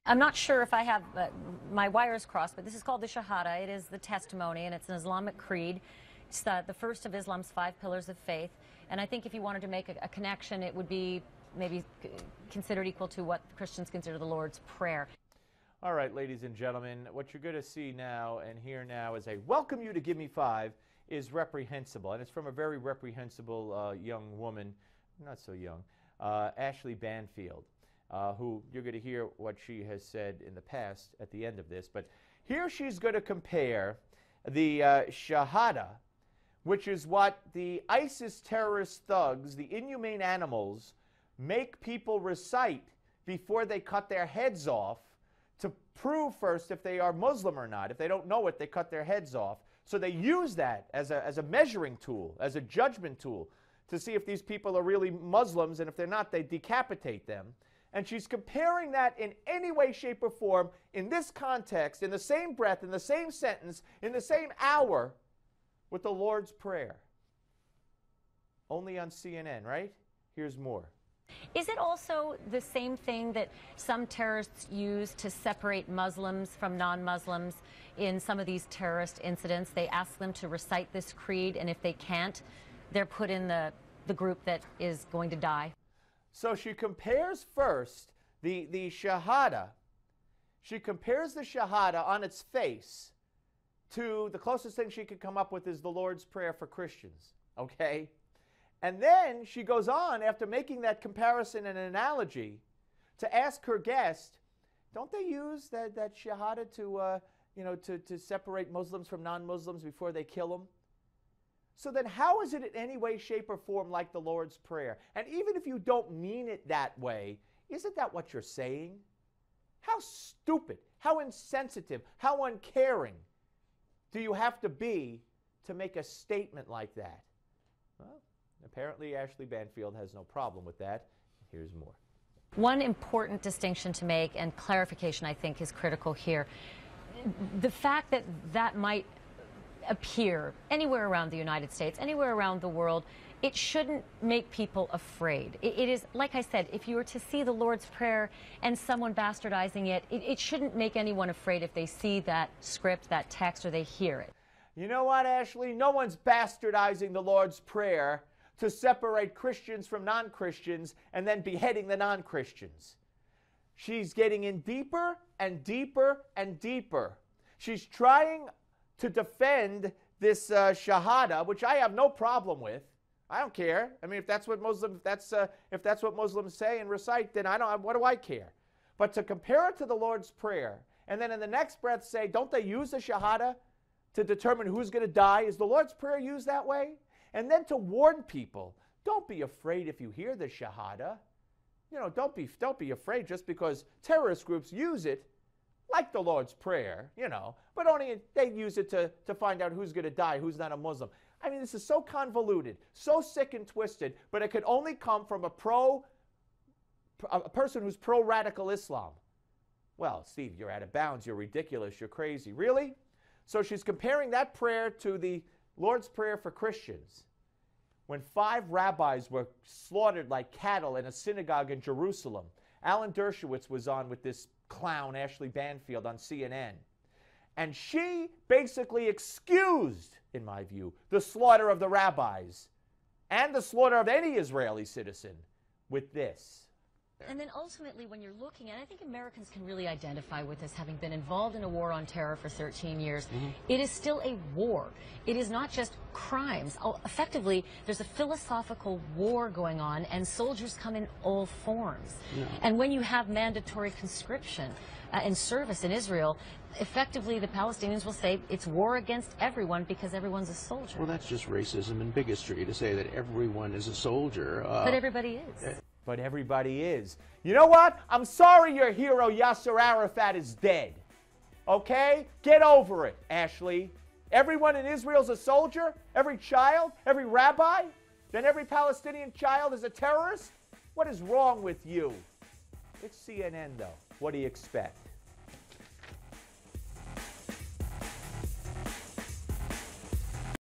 I'm not sure if I have my wires crossed, but this is called the Shahada. It is the testimony, and it's an Islamic creed. It's the first of Islam's 5 pillars of faith. And I think if you wanted to make a connection, it would be maybe considered equal to what Christians consider the Lord's Prayer. All right, ladies and gentlemen, what you're going to see now and hear now is a welcome you to Give Me 5 is reprehensible. And it's from a very reprehensible young woman, not so young, Ashley Banfield. Who you're going to hear what she has said in the past at the end of this. But here she's going to compare the Shahada, which is what the ISIS terrorist thugs, the inhumane animals, make people recite before they cut their heads off to prove first if they are Muslim or not. If they don't know it, they cut their heads off. So they use that as a measuring tool, as a judgment tool, to see if these people are really Muslims, and if they're not, they decapitate them. And she's comparing that in any way, shape, or form, in this context, in the same breath, in the same sentence, in the same hour, with the Lord's Prayer. Only on CNN, right? Here's more. Is it also the same thing that some terrorists use to separate Muslims from non-Muslims in some of these terrorist incidents? They ask them to recite this creed, and if they can't, they're put in the group that is going to die. So she compares first the Shahada. She compares the Shahada on its face to the closest thing she could come up with is the Lord's Prayer for Christians, okay? And then she goes on, after making that comparison and analogy, to ask her guest, don't they use that Shahada to separate Muslims from non-Muslims before they kill them? So then how is it in any way, shape, or form like the Lord's Prayer? And even if you don't mean it that way, isn't that what you're saying? How stupid, how insensitive, how uncaring do you have to be to make a statement like that? Well, apparently Ashley Banfield has no problem with that. Here's more. One important distinction to make, and clarification I think is critical here. The fact that that might appear anywhere around the United States, anywhere around the world, it shouldn't make people afraid. It is, like I said, if you were to see the Lord's Prayer and someone bastardizing it, it shouldn't make anyone afraid if they see that script, that text, or they hear it. You know what, Ashley? No one's bastardizing the Lord's Prayer to separate Christians from non-Christians and then beheading the non-Christians. She's getting in deeper and deeper and deeper. She's trying to defend this Shahada, which I have no problem with. I don't care. I mean, if that's what Muslims say and recite, then what do I care? But to compare it to the Lord's Prayer, and then in the next breath say, don't they use the Shahada to determine who's going to die? Is the Lord's Prayer used that way? And then to warn people, don't be afraid if you hear the Shahada. You know, don't be afraid just because terrorist groups use it, like the Lord's Prayer, you know, but only they use it to find out who's going to die, who's not a Muslim. I mean, this is so convoluted, so sick and twisted, but it could only come from a person who's pro-radical Islam. Well, Steve, you're out of bounds, you're ridiculous, you're crazy. Really? So she's comparing that prayer to the Lord's Prayer for Christians. When 5 rabbis were slaughtered like cattle in a synagogue in Jerusalem, Alan Dershowitz was on with this clown, Ashley Banfield, on CNN. And she basically excused, in my view, the slaughter of the rabbis and the slaughter of any Israeli citizen with this. And then ultimately, when you're looking at, I think Americans can really identify with this, having been involved in a war on terror for 13 years. It is still a war. It is not just crimes. Effectively, there's a philosophical war going on, and soldiers come in all forms. And when you have mandatory conscription and service in Israel, effectively the Palestinians will say it's war against everyone because everyone's a soldier. Well, that's just racism and bigotry to say that everyone is a soldier. But everybody is. But everybody is. You know what? I'm sorry your hero Yasser Arafat is dead. Okay? Get over it, Ashley. Everyone in Israel's a soldier? Every child? Every rabbi? Then every Palestinian child is a terrorist? What is wrong with you? It's CNN, though. What do you expect?